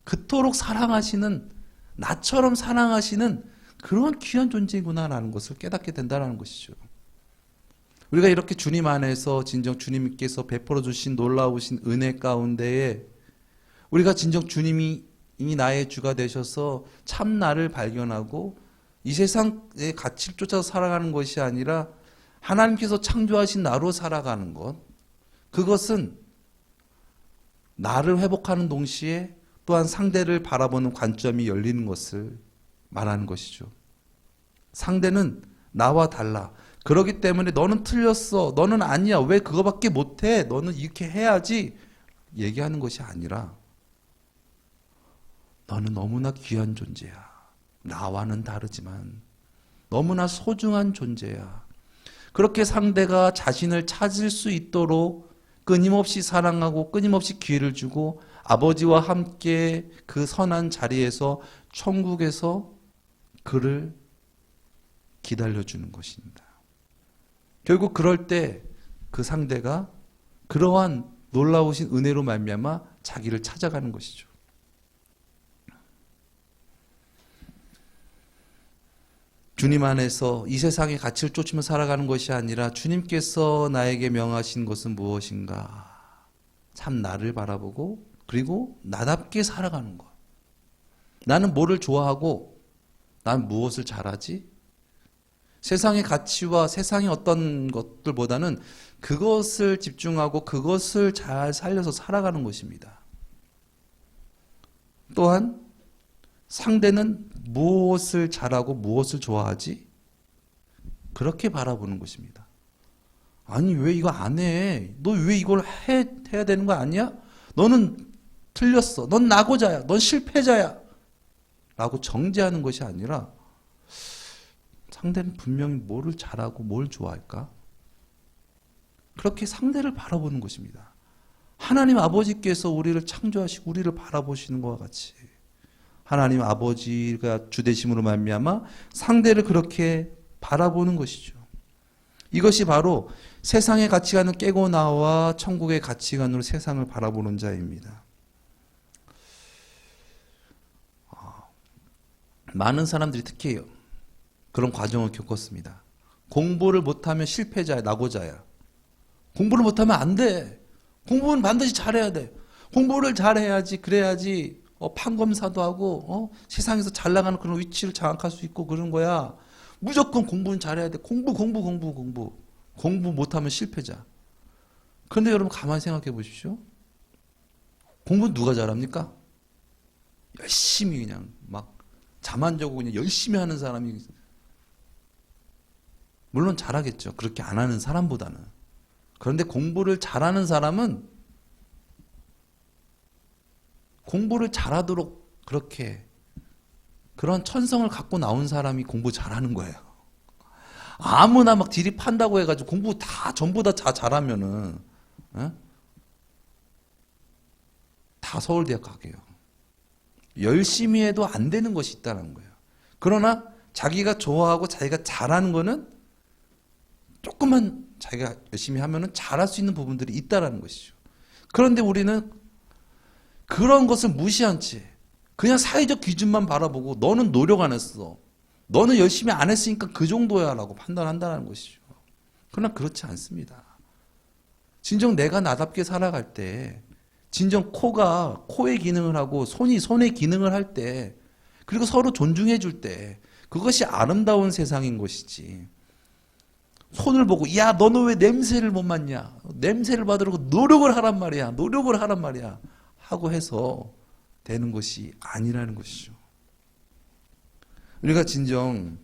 [SPEAKER 1] 그토록 사랑하시는, 나처럼 사랑하시는 그런 귀한 존재이구나라는 것을 깨닫게 된다는 것이죠. 우리가 이렇게 주님 안에서 진정 주님께서 베풀어 주신 놀라우신 은혜 가운데에 우리가 진정 주님이 나의 주가 되셔서 참 나를 발견하고 이 세상의 가치를 쫓아서 살아가는 것이 아니라 하나님께서 창조하신 나로 살아가는 것, 그것은 나를 회복하는 동시에 또한 상대를 바라보는 관점이 열리는 것을 말하는 것이죠. 상대는 나와 달라. 그렇기 때문에 너는 틀렸어. 너는 아니야. 왜 그거밖에 못해? 너는 이렇게 해야지. 얘기하는 것이 아니라 너는 너무나 귀한 존재야. 나와는 다르지만 너무나 소중한 존재야. 그렇게 상대가 자신을 찾을 수 있도록 끊임없이 사랑하고 끊임없이 기회를 주고 아버지와 함께 그 선한 자리에서 천국에서 그를 기다려주는 것입니다. 결국 그럴 때 그 상대가 그러한 놀라우신 은혜로 말미암아 자기를 찾아가는 것이죠. 주님 안에서 이 세상의 가치를 쫓으며 살아가는 것이 아니라 주님께서 나에게 명하신 것은 무엇인가? 참 나를 바라보고 그리고 나답게 살아가는 것. 나는 뭐를 좋아하고 난 무엇을 잘하지? 세상의 가치와 세상의 어떤 것들보다는 그것을 집중하고 그것을 잘 살려서 살아가는 것입니다. 또한 상대는 무엇을 잘하고 무엇을 좋아하지? 그렇게 바라보는 것입니다. 아니 왜 이거 안 해? 너 왜 이걸 해야 되는 거 아니야? 너는 틀렸어. 넌 낙오자야. 넌 실패자야. 라고 정죄하는 것이 아니라 상대는 분명히 뭐를 잘하고 뭘 좋아할까? 그렇게 상대를 바라보는 것입니다. 하나님 아버지께서 우리를 창조하시고 우리를 바라보시는 것과 같이 하나님 아버지가 주되심으로 말미암아 상대를 그렇게 바라보는 것이죠. 이것이 바로 세상의 가치관을 깨고 나와 천국의 가치관으로 세상을 바라보는 자입니다. 많은 사람들이 특히 그런 과정을 겪었습니다. 공부를 못하면 실패자야, 낙오자야. 공부를 못하면 안 돼. 공부는 반드시 잘해야 돼. 공부를 잘해야지, 그래야지 판검사도 하고 세상에서 잘 나가는 그런 위치를 장악할 수 있고 그런 거야. 무조건 공부는 잘해야 돼. 공부 못하면 실패자. 그런데 여러분 가만히 생각해 보십시오. 공부는 누가 잘합니까? 열심히 그냥 막 잠 안 자고 그냥 열심히 하는 사람이 물론 잘하겠죠. 그렇게 안 하는 사람보다는. 그런데 공부를 잘하는 사람은 공부를 잘하도록 그렇게 그런 천성을 갖고 나온 사람이 공부 잘하는 거예요. 아무나 막 디립한다고 해가지고 공부 다 전부 다 잘하면은 다 서울대학 가게요. 열심히 해도 안 되는 것이 있다는 거예요. 그러나 자기가 좋아하고 자기가 잘하는 거는 조금만 자기가 열심히 하면은 잘할 수 있는 부분들이 있다라는 것이죠. 그런데 우리는 그런 것을 무시한 채 그냥 사회적 기준만 바라보고 너는 노력 안 했어. 너는 열심히 안 했으니까 그 정도야 라고 판단한다는 것이죠. 그러나 그렇지 않습니다. 진정 내가 나답게 살아갈 때 진정 코가 코의 기능을 하고 손이 손의 기능을 할 때 그리고 서로 존중해 줄 때 그것이 아름다운 세상인 것이지. 손을 보고 야 너는 왜 냄새를 못 맡냐. 냄새를 맡으려고 노력을 하란 말이야 하고 해서 되는 것이 아니라는 것이죠. 우리가 진정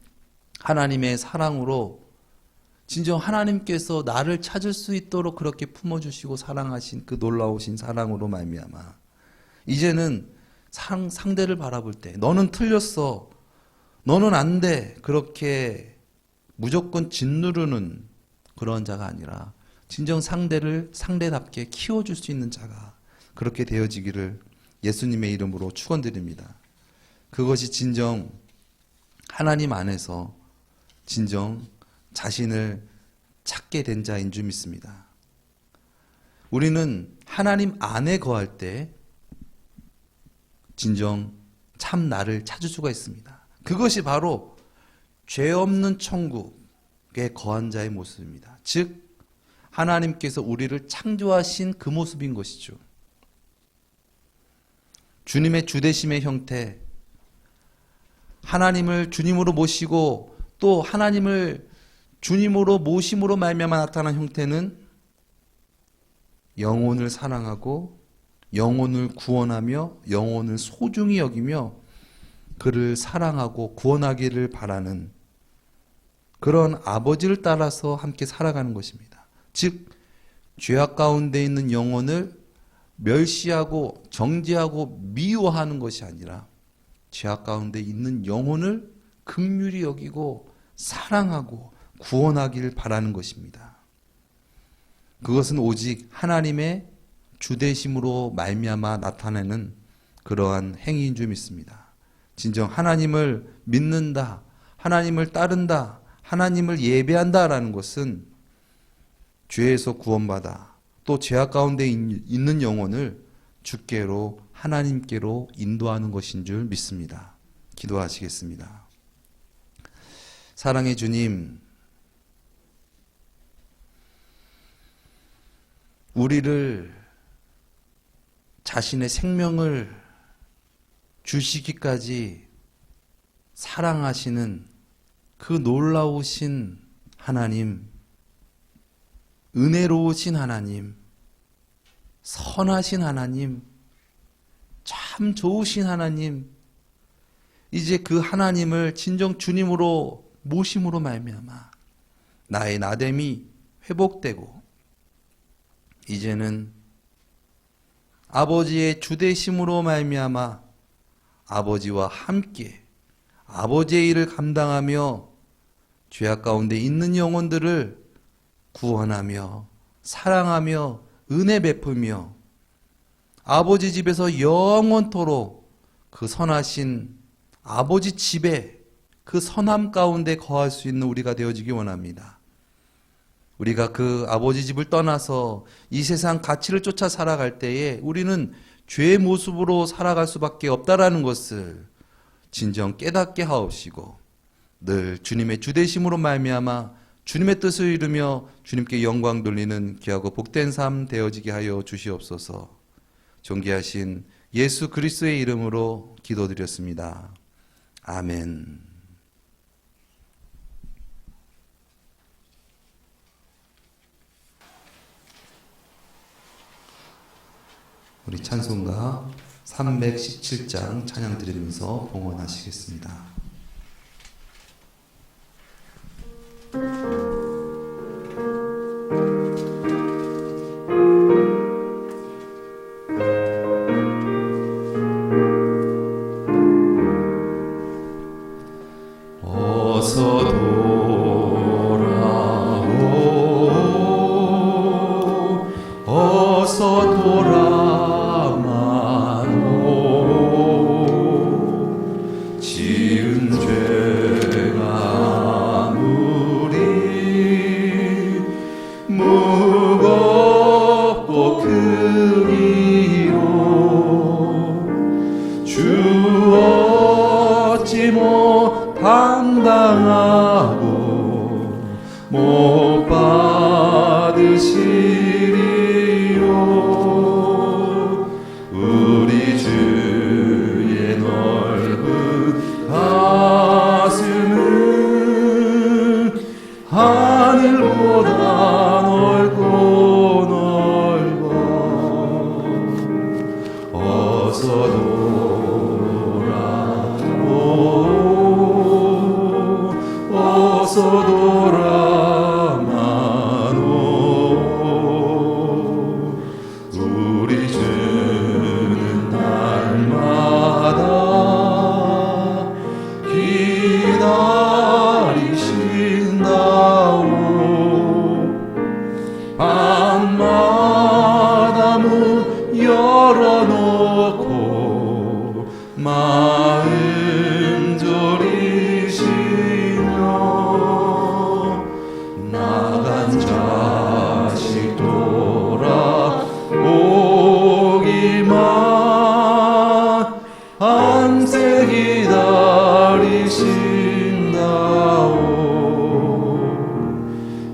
[SPEAKER 1] 하나님의 사랑으로 진정 하나님께서 나를 찾을 수 있도록 그렇게 품어주시고 사랑하신 그 놀라우신 사랑으로 말미암아 이제는 상대를 바라볼 때 너는 틀렸어, 너는 안 돼 그렇게 무조건 짓누르는 그런 자가 아니라 진정 상대를 상대답게 키워줄 수 있는 자가 그렇게 되어지기를 예수님의 이름으로 축원드립니다. 그것이 진정 하나님 안에서 진정 자신을 찾게 된 자인 줄 믿습니다. 우리는 하나님 안에 거할 때 진정 참 나를 찾을 수가 있습니다. 그것이 바로 죄 없는 천국에 거한 자의 모습입니다. 즉 하나님께서 우리를 창조하신 그 모습인 것이죠. 주님의 주되심의 형태, 하나님을 주님으로 모시고 또 하나님을 주님으로 모심으로 말미암아 나타난 형태는 영혼을 사랑하고 영혼을 구원하며 영혼을 소중히 여기며 그를 사랑하고 구원하기를 바라는 그런 아버지를 따라서 함께 살아가는 것입니다. 즉 죄악 가운데 있는 영혼을 멸시하고 정죄하고 미워하는 것이 아니라 죄악 가운데 있는 영혼을 긍휼히 여기고 사랑하고 구원하기를 바라는 것입니다. 그것은 오직 하나님의 주되심으로 말미암아 나타내는 그러한 행위인 줄 믿습니다. 진정 하나님을 믿는다, 하나님을 따른다, 하나님을 예배한다라는 것은 죄에서 구원받아 또 죄악 가운데 있는 영혼을 주께로 하나님께로 인도하는 것인 줄 믿습니다. 기도하시겠습니다. 사랑의 주님, 우리를 자신의 생명을 주시기까지 사랑하시는 그 놀라우신 하나님, 은혜로우신 하나님, 선하신 하나님, 참 좋으신 하나님, 이제 그 하나님을 진정 주님으로 모심으로 말미암아 나의 나됨이 회복되고 이제는 아버지의 주되심으로 말미암아 아버지와 함께 아버지의 일을 감당하며 죄악 가운데 있는 영혼들을 구원하며 사랑하며 은혜 베풀며 아버지 집에서 영원토록 그 선하신 아버지 집에 그 선함 가운데 거할 수 있는 우리가 되어지기 원합니다. 우리가 그 아버지 집을 떠나서 이 세상 가치를 쫓아 살아갈 때에 우리는 죄의 모습으로 살아갈 수밖에 없다라는 것을 진정 깨닫게 하옵시고 늘 주님의 주되심으로 말미암아 주님의 뜻을 이루며 주님께 영광 돌리는 귀하고 복된 삶 되어지게 하여 주시옵소서. 존귀하신 예수 그리스도의 이름으로 기도드렸습니다. 아멘. 우리 찬송가 317장 찬양 드리면서 봉헌하시겠습니다. 어서 돌아오 어서 돌아마오 지은 죄가 무리 무겁고 크기로 주 얻지 못한당하고 못 받으시리요 우리 주의 넓은 가슴은 하늘보다 넓고 넓어 어서 돌아오 어서 돌아마노 우리 주는 날마다 기다리신다오 밤마다 문 열어놓고 마음 졸이시며 나간 자식 돌아오기만 밤새 기다리신다오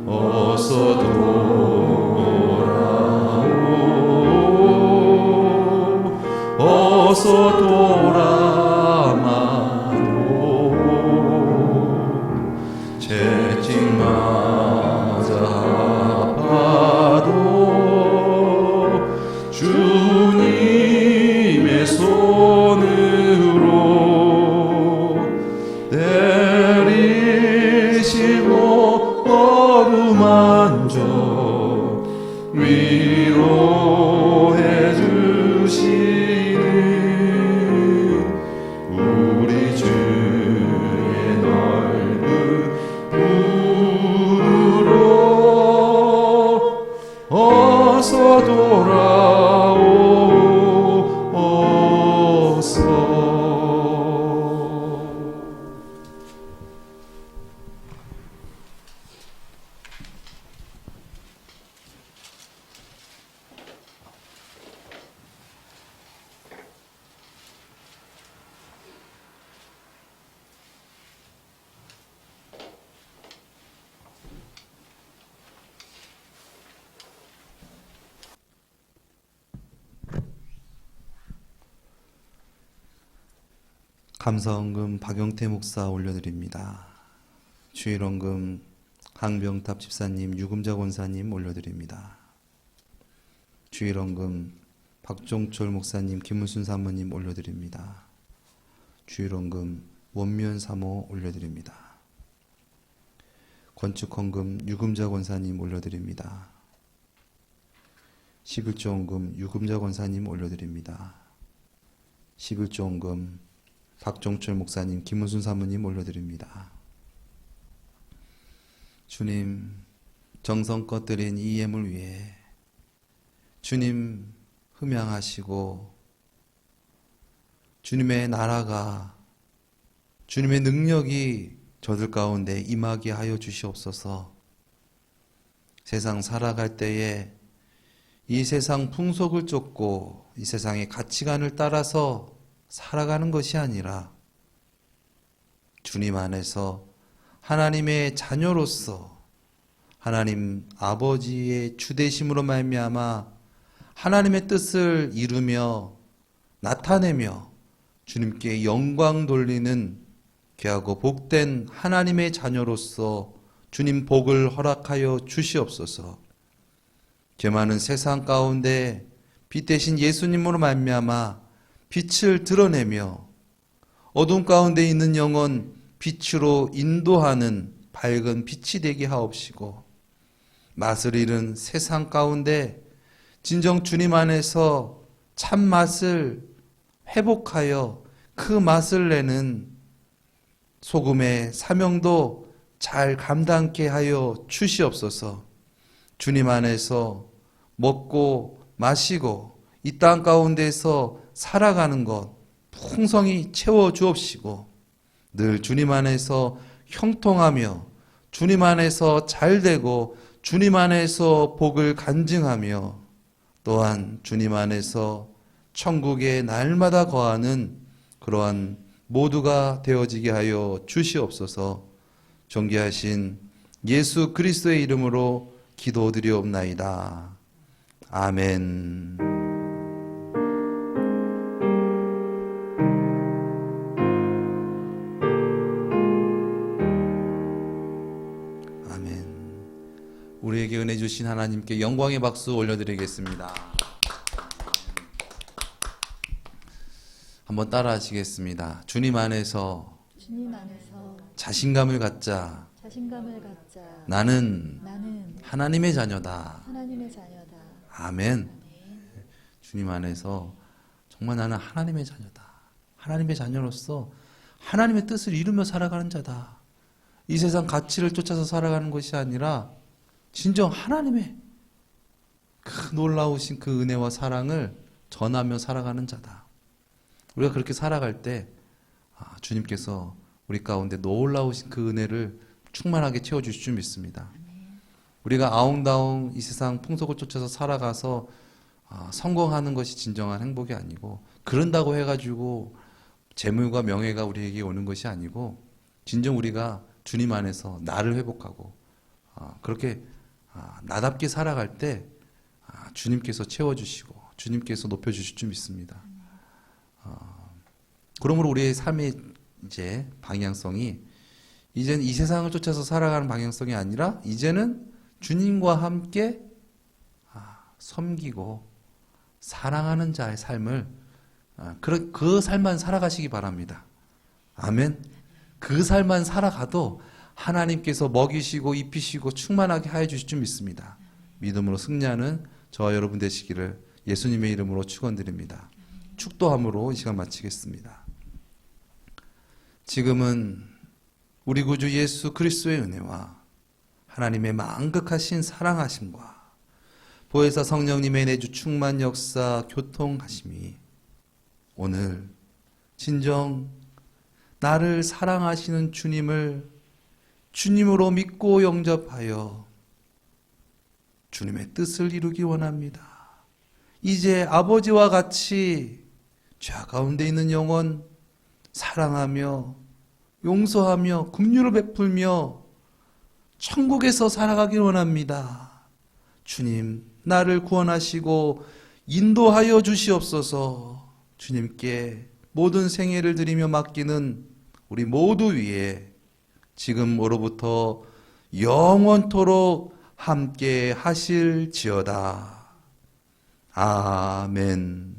[SPEAKER 1] 어서 돌아오 어서 돌아마오 채찍 맞아 아파도 주님의 손으로 내리시고 어루만져 위로해 주시는 우리 주의 넓은 품으로 어서 돌아오 어서 감사헌금 박영태 목사 올려드립니다. 주일헌금 항병탑 집사님 유금자 권사님 올려드립니다. 주일헌금 박종철 목사님, 김문순 사모님 올려드립니다. 주일원금 원면 사모 올려드립니다. 건축헌금 유금자 권사님 올려드립니다. 11조 원금 유금자 권사님 올려드립니다. 11조 원금 박종철 목사님, 김문순 사모님 올려드립니다. 주님, 정성껏 드린 이 예물 위에 주님 흠양하시고 주님의 나라가, 주님의 능력이 저들 가운데 임하게 하여 주시옵소서. 세상 살아갈 때에 이 세상 풍속을 쫓고 이 세상의 가치관을 따라서 살아가는 것이 아니라 주님 안에서 하나님의 자녀로서 하나님 아버지의 주되심으로 말미암아 하나님의 뜻을 이루며 나타내며 주님께 영광 돌리는 귀하고 복된 하나님의 자녀로서 주님 복을 허락하여 주시옵소서. 죄 많은 세상 가운데 빛 대신 예수님으로 말미암아 빛을 드러내며 어둠 가운데 있는 영혼 빛으로 인도하는 밝은 빛이 되게 하옵시고, 맛을 잃은 세상 가운데 진정 주님 안에서 참 맛을 회복하여 그 맛을 내는 소금의 사명도 잘 감당케 하여 주시옵소서. 주님 안에서 먹고 마시고 이 땅 가운데서 살아가는 것 풍성히 채워 주옵시고, 늘 주님 안에서 형통하며 주님 안에서 잘되고 주님 안에서 복을 간증하며 또한 주님 안에서 천국에 날마다 거하는 그러한 모두가 되어지게 하여 주시옵소서. 존귀하신 예수 그리스도의 이름으로 기도드리옵나이다. 아멘. 아멘. 우리에게 은혜 주신 하나님께 영광의 박수 올려드리겠습니다. 한번 따라 하시겠습니다. 주님 안에서 자신감을 갖자. 나는 하나님의 자녀다. 아멘. 주님 안에서 정말 나는 하나님의 자녀다. 하나님의 자녀로서 하나님의 뜻을 이루며 살아가는 자다. 이 세상 가치를 쫓아서 살아가는 것이 아니라 진정 하나님의 그 놀라우신 그 은혜와 사랑을 전하며 살아가는 자다. 우리가 그렇게 살아갈 때 주님께서 우리 가운데 놀라우신 그 은혜를 충만하게 채워주실 줄 믿습니다. 우리가 아웅다웅 이 세상 풍속을 쫓아서 살아가서 성공하는 것이 진정한 행복이 아니고, 그런다고 해가지고 재물과 명예가 우리에게 오는 것이 아니고, 진정 우리가 주님 안에서 나를 회복하고 그렇게 나답게 살아갈 때 주님께서 채워주시고 주님께서 높여주실 줄 믿습니다. 그러므로 우리의 삶의 이제 방향성이 이제는 이 세상을 쫓아서 살아가는 방향성이 아니라 이제는 주님과 함께 섬기고 사랑하는 자의 삶을 그 삶만 살아가시기 바랍니다. 아멘. 그 삶만 살아가도 하나님께서 먹이시고 입히시고 충만하게 하여 주실 줄 믿습니다. 믿음으로 승리하는 저와 여러분 되시기를 예수님의 이름으로 축원드립니다. 축도함으로 이 시간 마치겠습니다. 지금은 우리 구주 예수 그리스도의 은혜와 하나님의 만극하신 사랑하심과 보혜사 성령님의 내주 충만 역사 교통하심이 오늘 진정 나를 사랑하시는 주님을 주님으로 믿고 영접하여 주님의 뜻을 이루기 원합니다. 이제 아버지와 같이 죄 가운데 있는 영혼 사랑하며 용서하며 긍휼을 베풀며 천국에서 살아가길 원합니다. 주님, 나를 구원하시고 인도하여 주시옵소서. 주님께 모든 생애를 드리며 맡기는 우리 모두 위에 지금으로부터 영원토록 함께 하실지어다. 아멘.